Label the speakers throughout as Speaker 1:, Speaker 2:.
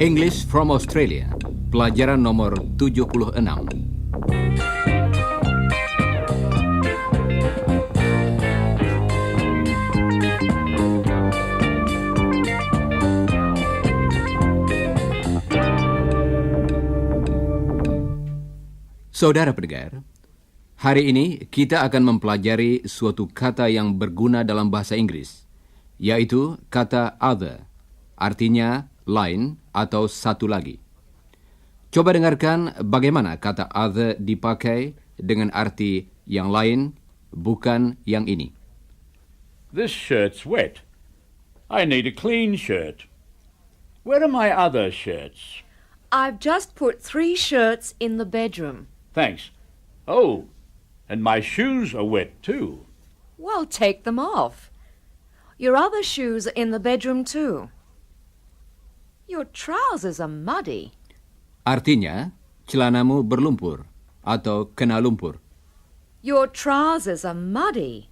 Speaker 1: English from Australia, pelajaran nomor 76. Saudara pendengar, hari ini kita akan mempelajari suatu kata yang berguna dalam bahasa Inggris, yaitu kata other, artinya lain atau satu lagi. Coba dengarkan bagaimana kata other dipakai dengan arti yang lain, bukan yang ini.
Speaker 2: This shirt's wet. I need a clean shirt. Where are my other shirts?
Speaker 3: I've just put 3 shirts in the bedroom.
Speaker 2: Thanks. Oh, and my shoes are wet too.
Speaker 3: Well, take them off. Your other shoes are in the bedroom too. Your trousers are muddy.
Speaker 1: Artinya, celanamu berlumpur atau kena lumpur.
Speaker 3: Your trousers are muddy.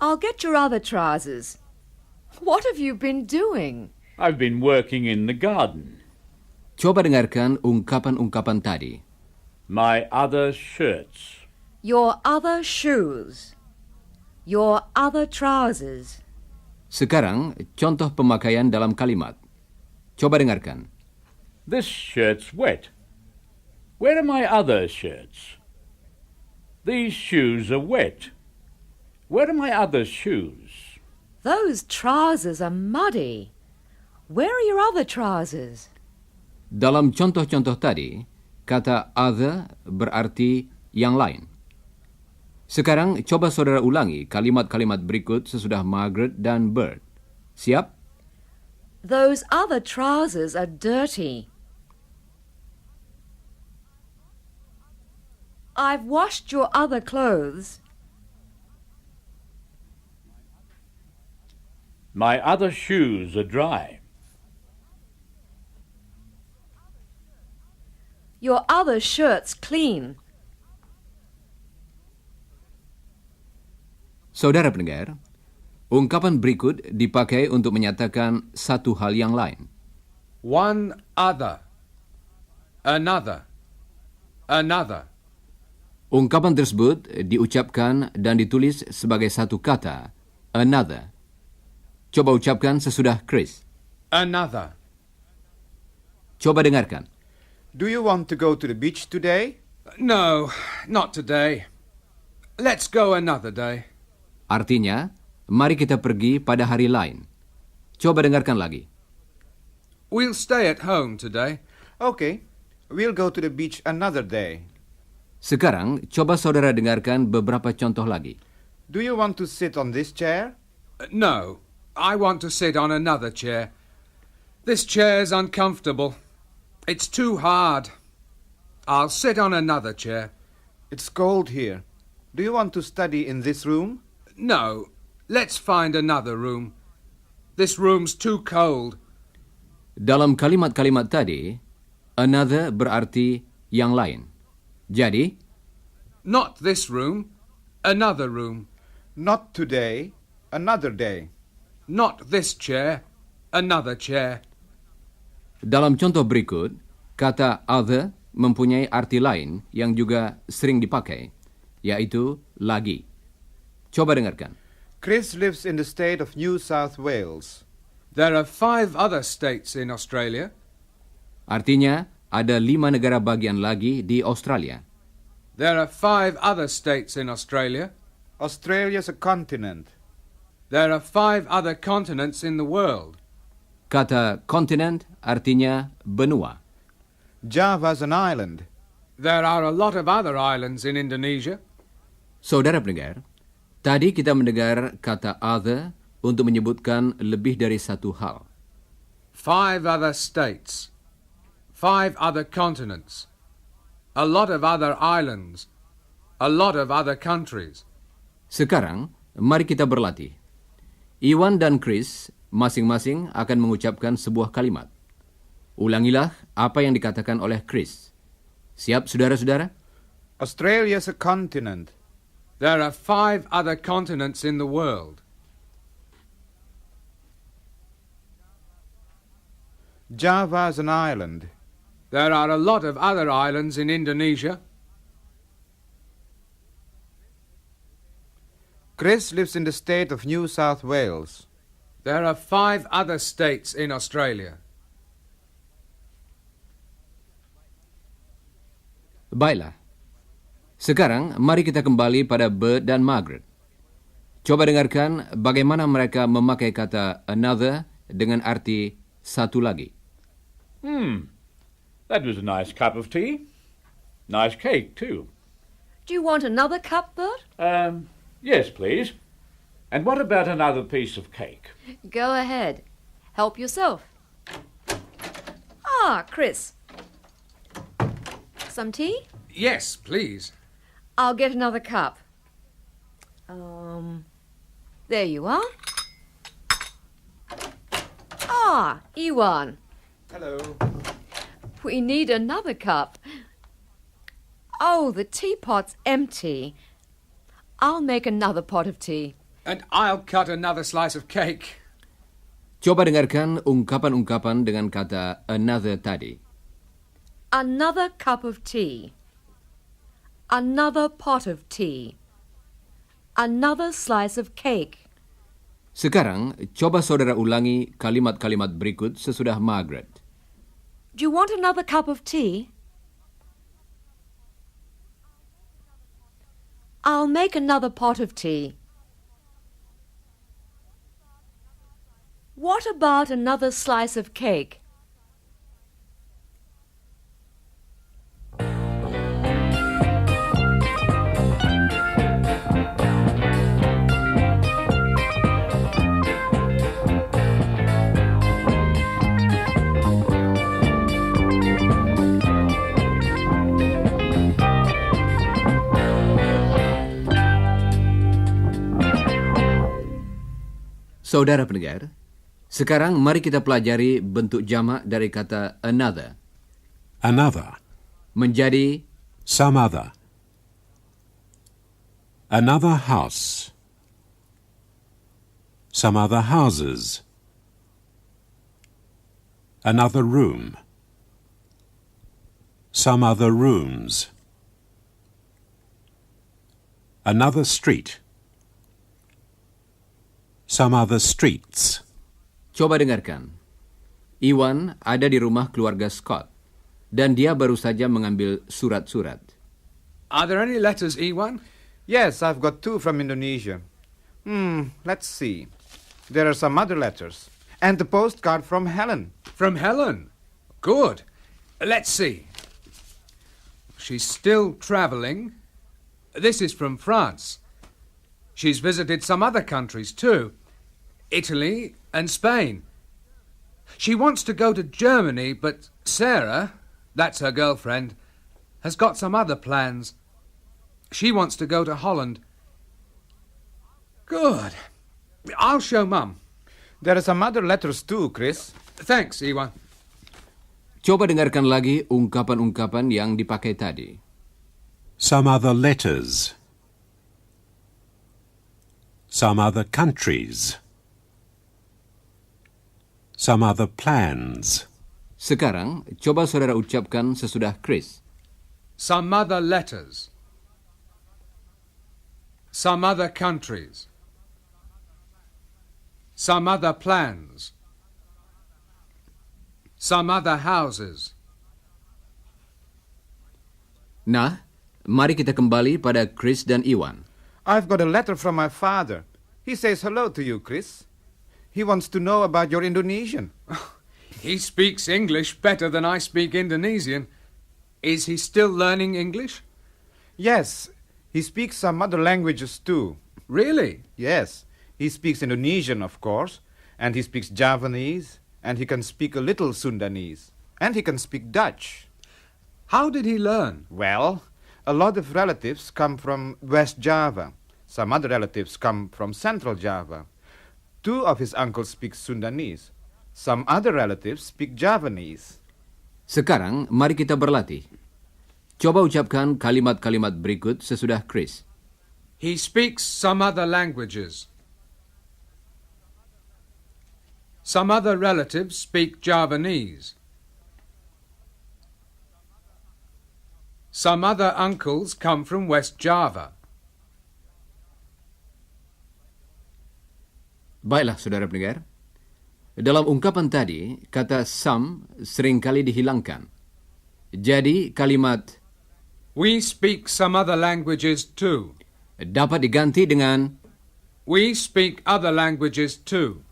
Speaker 3: I'll get your other trousers. What have you been doing?
Speaker 2: I've been working in the garden.
Speaker 1: Coba dengarkan ungkapan-ungkapan tadi.
Speaker 2: My other shirts.
Speaker 3: Your other shoes. Your other trousers.
Speaker 1: Sekarang, contoh pemakaian dalam kalimat. Coba dengarkan.
Speaker 2: This shirt's wet. Where are my other shirts? These shoes are wet. Where are my other shoes?
Speaker 3: Those trousers are muddy. Where are your other trousers?
Speaker 1: Dalam contoh-contoh tadi, kata other berarti yang lain. Sekarang coba saudara ulangi kalimat-kalimat berikut sesudah Margaret dan Bert. Siap?
Speaker 3: Those other trousers are dirty. I've washed your other clothes.
Speaker 2: My other shoes are dry.
Speaker 3: Your other shirt's clean.
Speaker 1: Saudara pendengar, ungkapan berikut dipakai untuk menyatakan satu hal yang lain.
Speaker 4: One other. Another. Another.
Speaker 1: Ungkapan tersebut diucapkan dan ditulis sebagai satu kata, another. Coba ucapkan sesudah Chris.
Speaker 4: Another.
Speaker 1: Coba dengarkan.
Speaker 5: Do you want to go to the beach today?
Speaker 4: No, not today. Let's go another day.
Speaker 1: Artinya, mari kita pergi pada hari lain. Coba dengarkan lagi.
Speaker 4: We'll stay at home today.
Speaker 5: Okay, we'll go to the beach another day.
Speaker 1: Sekarang, coba saudara dengarkan beberapa contoh lagi.
Speaker 5: Do you want to sit on this chair?
Speaker 4: No, I want to sit on another chair. This chair's uncomfortable. It's too hard. I'll sit on another chair.
Speaker 5: It's cold here. Do you want to study in this room?
Speaker 4: No, let's find another room. This room's too cold.
Speaker 1: Dalam kalimat-kalimat tadi, another berarti yang lain. Jadi,
Speaker 4: Not this room, another room.
Speaker 5: Not today, another day.
Speaker 4: Not this chair, another chair.
Speaker 1: dalam contoh berikut, kata other mempunyai arti lain yang juga sering dipakai, yaitu lagi. Coba dengarkan.
Speaker 5: Chris lives in the state of New South Wales.
Speaker 4: There are 5 other states in Australia.
Speaker 1: Artinya, ada 5 negara bagian lagi di Australia.
Speaker 4: There are 5 other states in Australia.
Speaker 5: Australia's a continent.
Speaker 4: There are 5 other continents in the world.
Speaker 1: Kata kontinent artinya benua.
Speaker 5: Java's an island.
Speaker 4: There are a lot of other islands in Indonesia.
Speaker 1: Saudara pendengar, tadi kita mendengar kata other untuk menyebutkan lebih dari satu hal.
Speaker 4: 5 other states. 5 other continents. A lot of other islands. A lot of other countries.
Speaker 1: Sekarang, mari kita berlatih. Iwan dan Chris masing-masing akan mengucapkan sebuah kalimat. Ulangilah apa yang dikatakan oleh Chris. Siap, saudara-saudara?
Speaker 5: Australia's a continent.
Speaker 4: There are 5 other continents in the world.
Speaker 5: Java's an island.
Speaker 4: There are a lot of other islands in Indonesia.
Speaker 5: Chris lives in the state of New South Wales.
Speaker 4: There are 5 other states in Australia.
Speaker 1: Baiklah. Sekarang, mari kita kembali pada Bert dan Margaret. Coba dengarkan bagaimana mereka memakai kata another dengan arti satu lagi.
Speaker 2: That was a nice cup of tea. Nice cake, too.
Speaker 3: Do you want another cup, Bert?
Speaker 2: Yes, please. And what about another piece of cake?
Speaker 3: Go ahead. Help yourself. Ah, Chris. Some tea?
Speaker 4: Yes, please.
Speaker 3: I'll get another cup. There you are. Ah, Iwan.
Speaker 5: Hello.
Speaker 3: We need another cup. Oh, the teapot's empty. I'll make another pot of tea.
Speaker 4: And I'll cut another slice of cake.
Speaker 1: Coba dengarkan ungkapan-ungkapan dengan kata another tadi.
Speaker 3: Another cup of tea. Another pot of tea. Another slice of cake.
Speaker 1: Sekarang, coba saudara ulangi kalimat-kalimat berikut sesudah Margaret.
Speaker 3: Do you want another cup of tea? I'll make another pot of tea. What about another slice of cake?
Speaker 1: Saudara pendengar, sekarang mari kita pelajari bentuk jamak dari kata another.
Speaker 6: Another.
Speaker 1: Menjadi
Speaker 6: Some other. Another house. Some other houses. Another room. Some other rooms. Another street. Some other streets.
Speaker 1: Coba dengarkan. Iwan ada di rumah keluarga Scott dan dia baru saja mengambil surat-surat.
Speaker 4: Are there any letters, Iwan?
Speaker 5: Yes, I've got 2 from Indonesia. Let's see. There are some other letters. And the postcard from Helen.
Speaker 4: From Helen. Good. Let's see. She's still travelling. This is from France. She's visited some other countries too. Italy and Spain. She wants to go to Germany, but Sarah, that's her girlfriend, has got some other plans. She wants to go to Holland. Good. I'll show Mum.
Speaker 5: There are some other letters too, Chris.
Speaker 4: Thanks, Iwan.
Speaker 1: Coba dengarkan lagi ungkapan-ungkapan yang dipakai tadi.
Speaker 6: Some other letters. Some other countries. Some other plans.
Speaker 1: Sekarang, coba saudara ucapkan sesudah Chris.
Speaker 4: Some other letters. Some other countries. Some other plans. Some other houses.
Speaker 1: Nah, mari kita kembali pada Chris dan Iwan.
Speaker 5: I've got a letter from my father. He says hello to you, Chris. He wants to know about your Indonesian.
Speaker 4: He speaks English better than I speak Indonesian. Is he still learning English?
Speaker 5: Yes, he speaks some other languages too.
Speaker 4: Really?
Speaker 5: Yes, he speaks Indonesian, of course, and he speaks Javanese, and he can speak a little Sundanese, and he can speak Dutch.
Speaker 4: How did he learn?
Speaker 5: Well, a lot of relatives come from West Java. Some other relatives come from Central Java. 2 of his uncles speak Sundanese. Some other relatives speak Javanese.
Speaker 1: Sekarang, mari kita berlatih. Coba ucapkan kalimat-kalimat berikut sesudah Chris.
Speaker 4: He speaks some other languages. Some other relatives speak Javanese. Some other uncles come from West Java.
Speaker 1: Baiklah, saudara pendengar. Dalam ungkapan tadi, kata some seringkali dihilangkan. Jadi, kalimat
Speaker 4: We speak some other languages too.
Speaker 1: dapat diganti dengan
Speaker 4: We speak other languages too.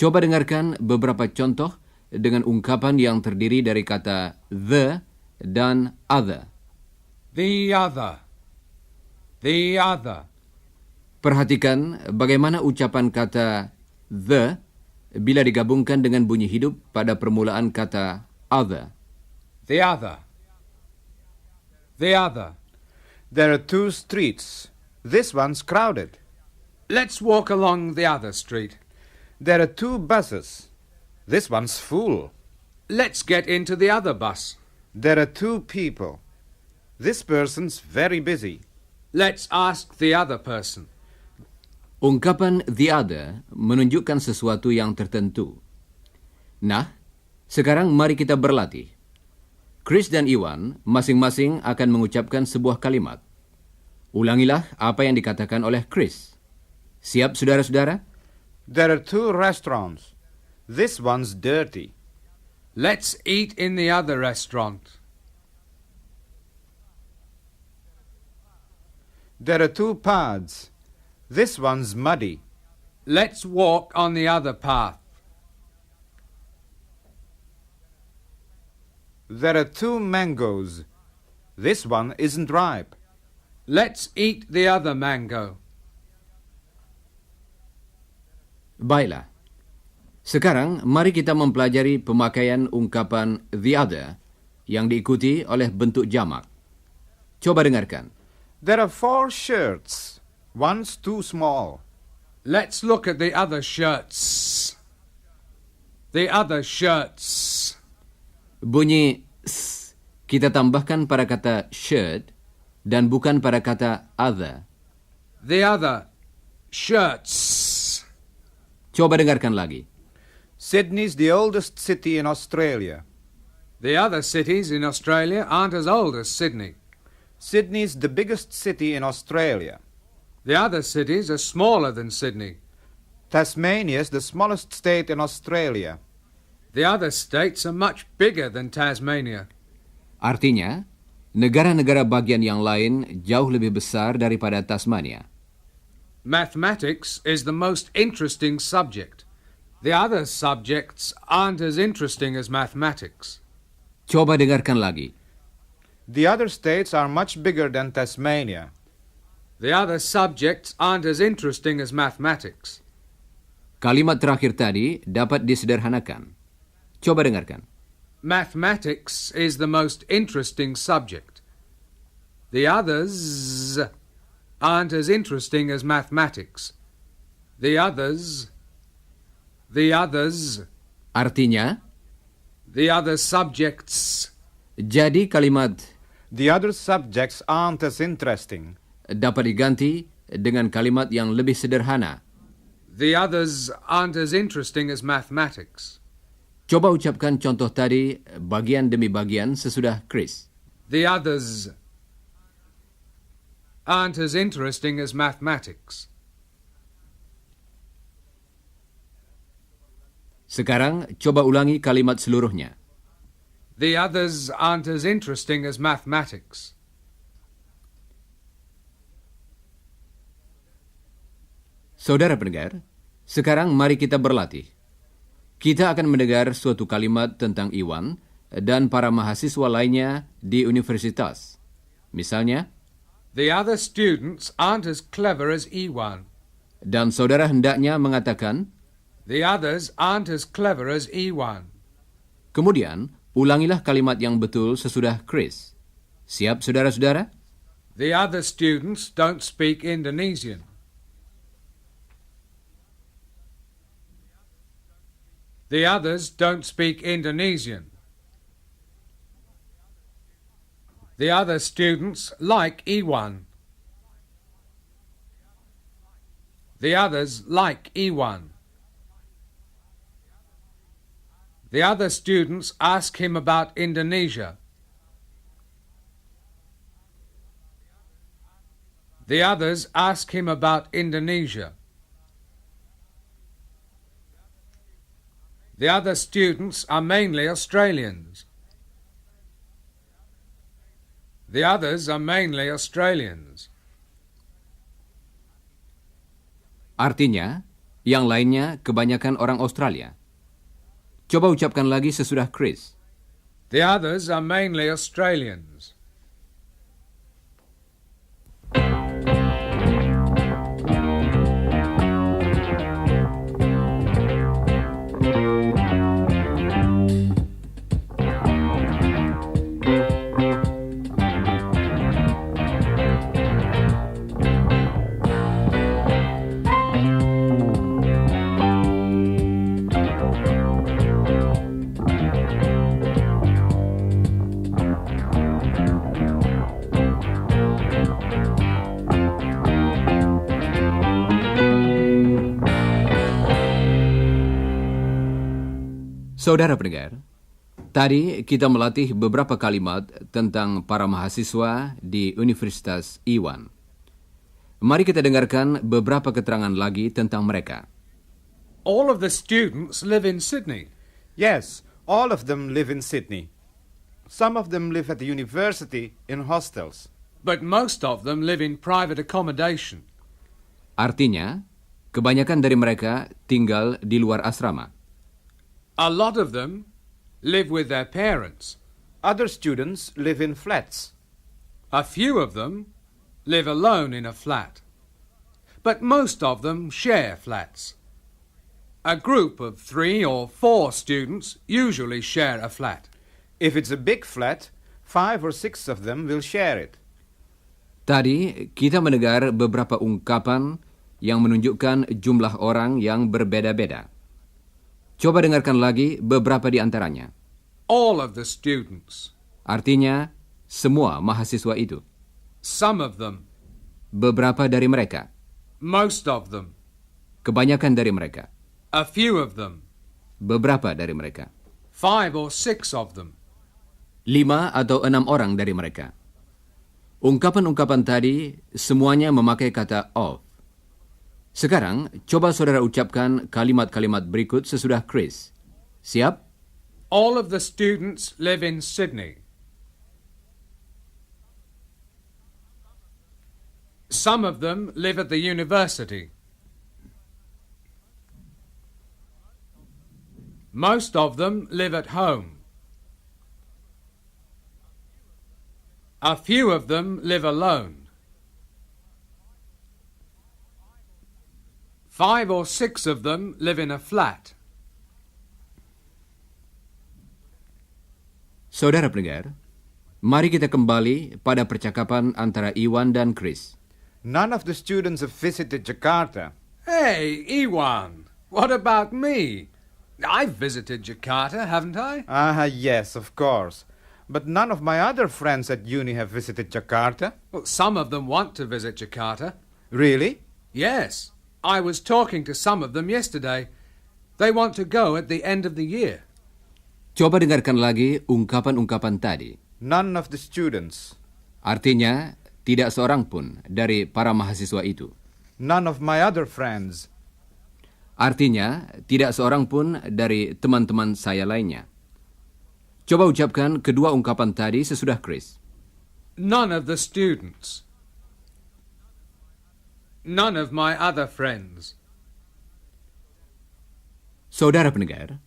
Speaker 1: Coba dengarkan beberapa contoh dengan ungkapan yang terdiri dari kata the dan other.
Speaker 4: The other. The other.
Speaker 1: Perhatikan bagaimana ucapan kata the bila digabungkan dengan bunyi hidup pada permulaan kata other.
Speaker 4: The other. The other.
Speaker 5: There are 2 streets. This one's crowded.
Speaker 4: Let's walk along the other street.
Speaker 5: There are 2 buses. This one's full.
Speaker 4: Let's get into the other bus.
Speaker 5: There are 2 people. This person's very busy.
Speaker 4: Let's ask the other person.
Speaker 1: Ungkapan the other menunjukkan sesuatu yang tertentu. Nah, sekarang mari kita berlatih. Chris dan Iwan masing-masing akan mengucapkan sebuah kalimat. Ulangilah apa yang dikatakan oleh Chris. Siap, saudara-saudara?
Speaker 5: There are 2 restaurants. This one's dirty.
Speaker 4: Let's eat in the other restaurant.
Speaker 5: There are 2 paths. This one's muddy.
Speaker 4: Let's walk on the other path.
Speaker 5: There are 2 mangoes. This one isn't ripe.
Speaker 4: Let's eat the other mango.
Speaker 1: Baiklah. Sekarang mari kita mempelajari pemakaian ungkapan the other yang diikuti oleh bentuk jamak. Coba dengarkan.
Speaker 5: There are 4 shirts. One's too small.
Speaker 4: Let's look at the other shirts. The other shirts.
Speaker 1: Bunyi s kita tambahkan pada kata shirt dan bukan pada kata other.
Speaker 4: The other shirts.
Speaker 1: Coba dengarkan lagi.
Speaker 5: Sydney's the oldest city in Australia.
Speaker 4: The other cities in Australia aren't as old as Sydney.
Speaker 5: Sydney's the biggest city in Australia.
Speaker 4: The other cities are smaller than Sydney.
Speaker 5: Tasmania's the smallest state in Australia.
Speaker 4: The other states are much bigger than Tasmania.
Speaker 1: Artinya, negara-negara bagian yang lain jauh lebih besar daripada Tasmania.
Speaker 4: Mathematics is the most interesting subject. The other subjects aren't as interesting as mathematics.
Speaker 1: Coba dengarkan lagi.
Speaker 5: The other states are much bigger than Tasmania.
Speaker 4: The other subjects aren't as interesting as mathematics.
Speaker 1: Kalimat terakhir tadi dapat disederhanakan. Coba dengarkan.
Speaker 4: Mathematics is the most interesting subject. The others aren't as interesting as mathematics. The others.
Speaker 1: Artinya,
Speaker 4: the other subjects.
Speaker 1: jadi kalimat
Speaker 5: The other subjects aren't as interesting.
Speaker 1: dapat diganti dengan kalimat yang lebih sederhana.
Speaker 4: The others aren't as interesting as mathematics.
Speaker 1: Coba ucapkan contoh tadi bagian demi bagian sesudah Chris.
Speaker 4: The others aren't as interesting as mathematics.
Speaker 1: Sekarang coba ulangi kalimat seluruhnya.
Speaker 4: The others aren't as interesting as mathematics.
Speaker 1: Saudara pendengar, sekarang mari kita berlatih. Kita akan mendengar suatu kalimat tentang Iwan dan para mahasiswa lainnya di universitas. Misalnya,
Speaker 4: The other students aren't as clever as Iwan.
Speaker 1: dan saudara hendaknya mengatakan,
Speaker 4: The others aren't as clever as Iwan.
Speaker 1: Kemudian, ulangilah kalimat yang betul sesudah Chris. Siap, saudara-saudara?
Speaker 4: The other students don't speak Indonesian. The others don't speak Indonesian. The other students like Iwan. The others like Iwan. The other students ask him about Indonesia. The others ask him about Indonesia. The other students are mainly Australians. The others are mainly Australians.
Speaker 1: Artinya, yang lainnya kebanyakan orang Australia. Coba ucapkan lagi sesudah Chris.
Speaker 4: The others are mainly Australians.
Speaker 1: Saudara pendengar, tadi kita melatih beberapa kalimat tentang para mahasiswa di Universitas Iwan. Mari kita dengarkan beberapa keterangan lagi tentang mereka.
Speaker 4: All of the students live in Sydney.
Speaker 5: Yes, all of them live in Sydney. Some of them live at the university in hostels.
Speaker 4: But most of them live in private accommodation.
Speaker 1: Artinya, kebanyakan dari mereka tinggal di luar asrama.
Speaker 4: A lot of them live with their parents.
Speaker 5: Other students live in flats.
Speaker 4: A few of them live alone in a flat. But most of them share flats. A group of 3 or 4 students usually share a flat.
Speaker 5: If it's a big flat, 5 or 6 of them will share it.
Speaker 1: Tadi kita mendengar beberapa ungkapan yang menunjukkan jumlah orang yang berbeda-beda. Coba dengarkan lagi beberapa di antaranya.
Speaker 4: All of the students.
Speaker 1: Artinya, semua mahasiswa itu.
Speaker 4: Some of them.
Speaker 1: Beberapa dari mereka.
Speaker 4: Most of them.
Speaker 1: Kebanyakan dari mereka.
Speaker 4: A few of them.
Speaker 1: Beberapa dari mereka.
Speaker 4: 5 or 6 of them.
Speaker 1: 5 atau 6 orang dari mereka. Ungkapan-ungkapan tadi semuanya memakai kata of. Sekarang, coba saudara ucapkan kalimat-kalimat berikut sesudah Chris. Siap?
Speaker 4: All of the students live in Sydney. Some of them live at the university. Most of them live at home. A few of them live alone. 5 or 6 of them live in a flat.
Speaker 1: Saudara pendengar, mari kita kembali pada percakapan antara Iwan dan Chris.
Speaker 5: None of the students have visited Jakarta.
Speaker 4: Hey, Iwan, what about me? I've visited Jakarta, haven't I?
Speaker 5: Yes, of course. But none of my other friends at uni have visited Jakarta.
Speaker 4: Well, some of them want to visit Jakarta.
Speaker 5: Really?
Speaker 4: Yes. I was talking to some of them yesterday. They want to go at the end of the year.
Speaker 1: Coba dengarkan lagi ungkapan-ungkapan tadi.
Speaker 5: None of the students.
Speaker 1: Artinya, tidak seorang pun dari para mahasiswa itu.
Speaker 5: None of my other friends.
Speaker 1: Artinya, tidak seorang pun dari teman-teman saya lainnya. Coba ucapkan kedua ungkapan tadi sesudah Chris.
Speaker 4: None of the students. None of my other friends.
Speaker 1: Saudara pendengar,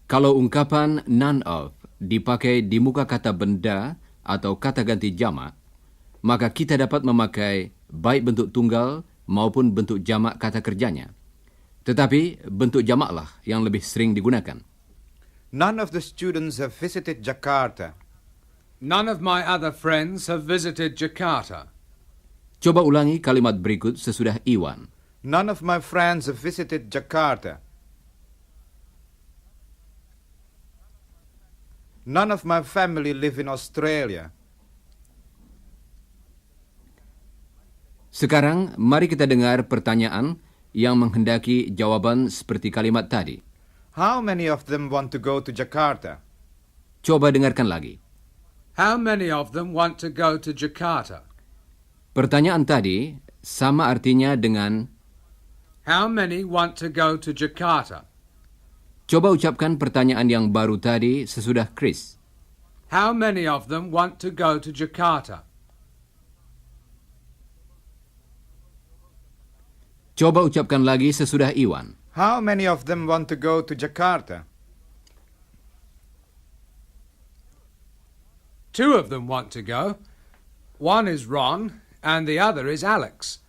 Speaker 1: kalau ungkapan none of dipakai di muka kata benda atau kata ganti jamak, maka kita dapat memakai baik bentuk tunggal maupun bentuk jamak kata kerjanya. Tetapi bentuk jamaklah yang lebih sering digunakan.
Speaker 5: None of the students have visited Jakarta.
Speaker 4: None of my other friends have visited Jakarta.
Speaker 1: Coba ulangi kalimat berikut sesudah Iwan.
Speaker 5: None of my friends have visited Jakarta. None of my family live in Australia.
Speaker 1: Sekarang mari kita dengar pertanyaan yang menghendaki jawaban seperti kalimat tadi.
Speaker 5: How many of them want to go to Jakarta?
Speaker 1: Coba dengarkan lagi.
Speaker 4: How many of them want to go to Jakarta?
Speaker 1: Pertanyaan tadi sama artinya dengan
Speaker 4: How many want to go to Jakarta?
Speaker 1: coba ucapkan pertanyaan yang baru tadi sesudah Chris.
Speaker 4: How many of them want to go to Jakarta?
Speaker 1: Coba ucapkan lagi sesudah Iwan.
Speaker 5: How many of them want to go to Jakarta?
Speaker 4: Two of them want to go. One is Ron and the other is Alex.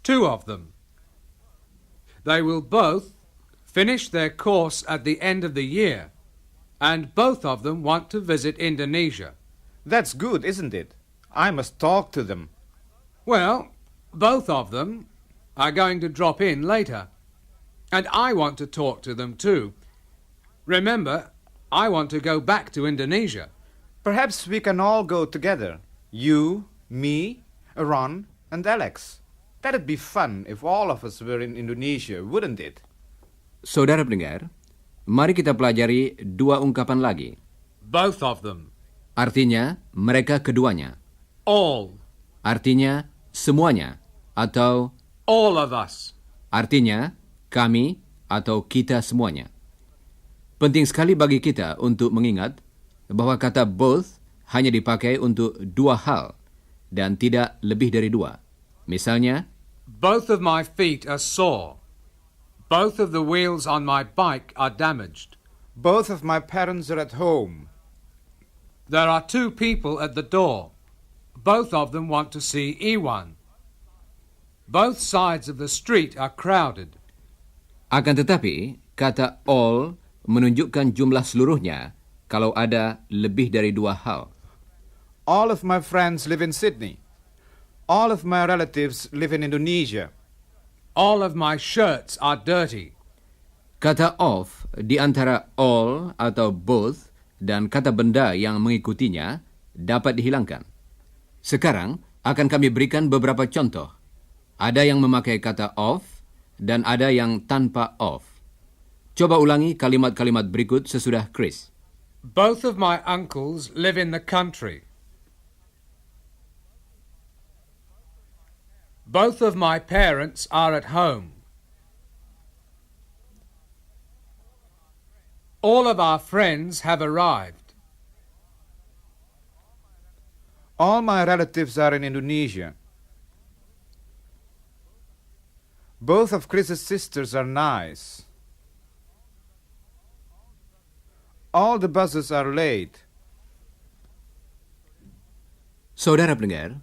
Speaker 4: Two of them. They will both finish their course at the end of the year, and both of them want to visit Indonesia.
Speaker 5: That's good, isn't it? I must talk to them.
Speaker 4: Well, both of them are going to drop in later, and I want to talk to them too. Remember, I want to go back to Indonesia.
Speaker 5: Perhaps we can all go together. You, me, Ron, and Alex. That'd be fun if all of us were in Indonesia, wouldn't it?
Speaker 1: Saudara pendengar, mari kita pelajari dua ungkapan lagi.
Speaker 4: Both of them.
Speaker 1: Artinya, mereka keduanya.
Speaker 4: All.
Speaker 1: Artinya, semuanya. Atau,
Speaker 4: All of us.
Speaker 1: artinya, kami atau kita semuanya. Penting sekali bagi kita untuk mengingat bahwa kata both hanya dipakai untuk dua hal dan tidak lebih dari dua. Misalnya,
Speaker 4: Both of my feet are sore. Both of the wheels on my bike are damaged.
Speaker 5: Both of my parents are at home.
Speaker 4: There are two people at the door. Both of them want to see Iwan. Both sides of the street are crowded.
Speaker 1: akan tetapi kata all menunjukkan jumlah seluruhnya kalau ada lebih dari dua hal.
Speaker 5: All of my friends live in Sydney. All of my relatives live in Indonesia.
Speaker 4: All of my shirts are dirty.
Speaker 1: Kata of di antara all atau both dan kata benda yang mengikutinya dapat dihilangkan. Sekarang akan kami berikan beberapa contoh. Ada yang memakai kata of dan ada yang tanpa of. Coba ulangi kalimat-kalimat berikut sesudah Chris.
Speaker 4: Both of my uncles live in the country. Both of my parents are at home. All of our friends have arrived.
Speaker 5: All my relatives are in Indonesia. Both of Chris's sisters are nice. All the buses are late.
Speaker 1: Saudara pendengar,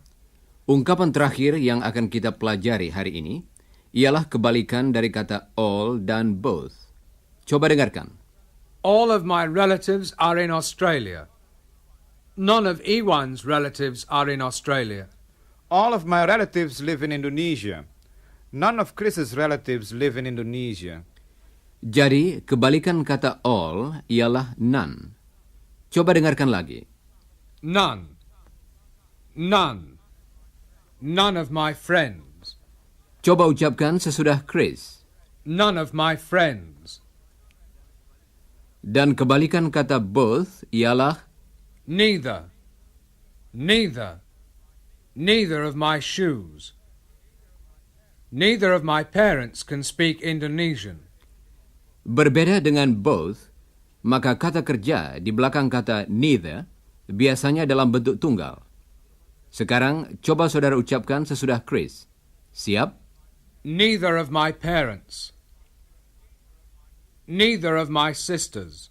Speaker 1: ungkapan terakhir yang akan kita pelajari hari ini ialah kebalikan dari kata all dan both. Coba dengarkan.
Speaker 4: All of my relatives are in Australia. None of Iwan's relatives are in Australia.
Speaker 5: All of my relatives live in Indonesia. None of Chris's relatives live in Indonesia.
Speaker 1: Jadi, kebalikan kata all ialah none. Coba dengarkan lagi.
Speaker 4: None. None. None of my friends.
Speaker 1: Coba ucapkan sesudah Chris.
Speaker 4: None of my friends.
Speaker 1: Dan kebalikan kata both ialah
Speaker 4: Neither. Neither. Neither of my shoes. Neither of my parents can speak Indonesian.
Speaker 1: berbeda dengan both, maka kata kerja di belakang kata neither biasanya dalam bentuk tunggal. Sekarang coba saudara ucapkan sesudah Chris. Siap?
Speaker 4: Neither of my parents. Neither of my sisters.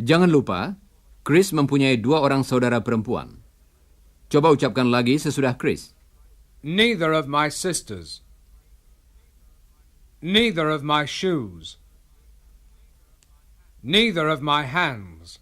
Speaker 1: Jangan lupa, Chris mempunyai 2 orang saudara perempuan. Coba ucapkan lagi sesudah Chris.
Speaker 4: Neither of my sisters. Neither of my shoes. Neither of my hands.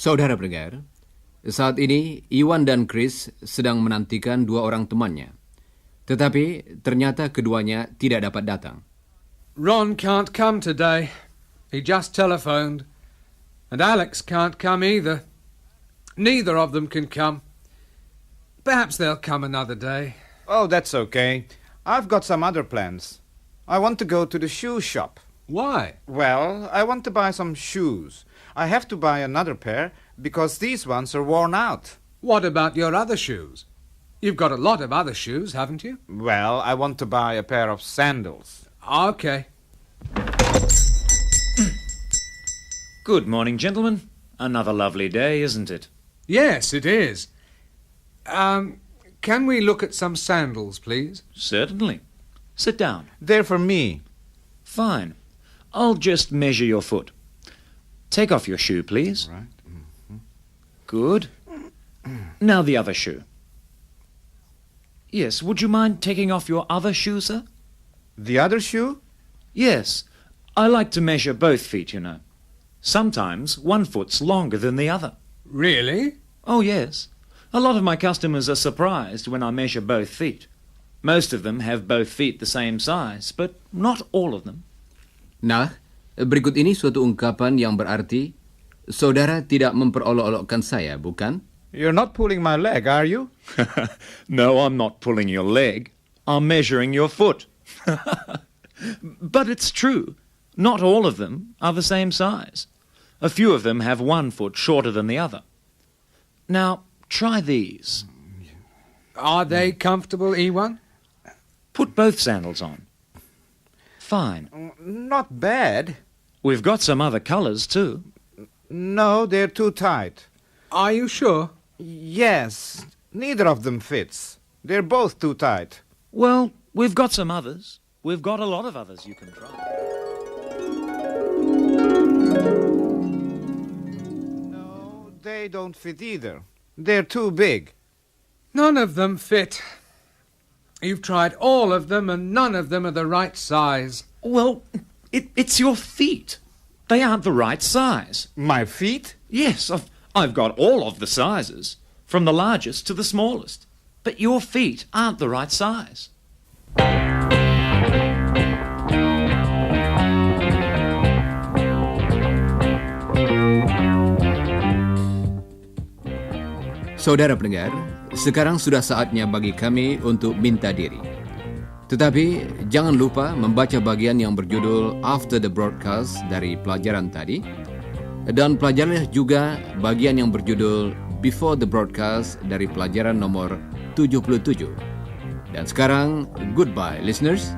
Speaker 1: Saudara pendengar, saat ini Iwan dan Chris sedang menantikan dua orang temannya. Tetapi ternyata keduanya tidak dapat datang.
Speaker 4: Ron can't come today. He just telephoned. And Alex can't come either. Neither of them can come. Perhaps they'll come another day.
Speaker 5: Oh, that's okay. I've got some other plans. I want to go to the shoe shop.
Speaker 4: Why?
Speaker 5: Well, I want to buy some shoes. I have to buy another pair because these ones are worn out.
Speaker 4: What about your other shoes? You've got a lot of other shoes, haven't you?
Speaker 5: Well, I want to buy a pair of sandals.
Speaker 4: Okay.
Speaker 7: Good morning, gentlemen. Another lovely day, isn't it?
Speaker 4: Yes, it is. Can we look at some sandals, please?
Speaker 7: Certainly. Sit down.
Speaker 5: They're for me.
Speaker 7: Fine. I'll just measure your foot. Take off your shoe, please.
Speaker 5: Right.
Speaker 7: Good. Now the other shoe. Yes, would you mind taking off your other shoe, sir?
Speaker 5: The other shoe?
Speaker 7: Yes. I like to measure both feet, you know. Sometimes one foot's longer than the other.
Speaker 4: Really?
Speaker 7: Oh, yes. A lot of my customers are surprised when I measure both feet. Most of them have both feet the same size, but not all of them.
Speaker 1: Nah, berikut ini suatu ungkapan yang berarti, saudara tidak memperolok-olokkan saya, bukan?
Speaker 5: You're not pulling my leg, are you?
Speaker 7: No, I'm not pulling your leg. I'm measuring your foot. But it's true. Not all of them are the same size. A few of them have one foot shorter than the other. Now, try these.
Speaker 4: Are they comfortable, Ewan?
Speaker 7: Put both sandals on. Fine.
Speaker 5: Not bad.
Speaker 7: We've got some other colours too.
Speaker 5: No, they're too tight.
Speaker 4: Are you sure?
Speaker 5: Yes, neither of them fits. They're both too tight.
Speaker 7: Well, we've got some others. We've got a lot of others you can try.
Speaker 5: No, they don't fit either. They're too big.
Speaker 4: None of them fit. You've tried all of them and none of them are the right size.
Speaker 7: Well, it's your feet. They aren't the right size.
Speaker 5: My feet?
Speaker 7: Yes, I've got all of the sizes, from the largest to the smallest. But your feet aren't the right size.
Speaker 1: Saudara pendengar, sekarang sudah saatnya bagi kami untuk minta diri. Tetapi jangan lupa membaca bagian yang berjudul After the Broadcast dari pelajaran tadi, dan pelajarilah juga bagian yang berjudul Before the Broadcast dari pelajaran nomor 77. Dan sekarang, goodbye listeners.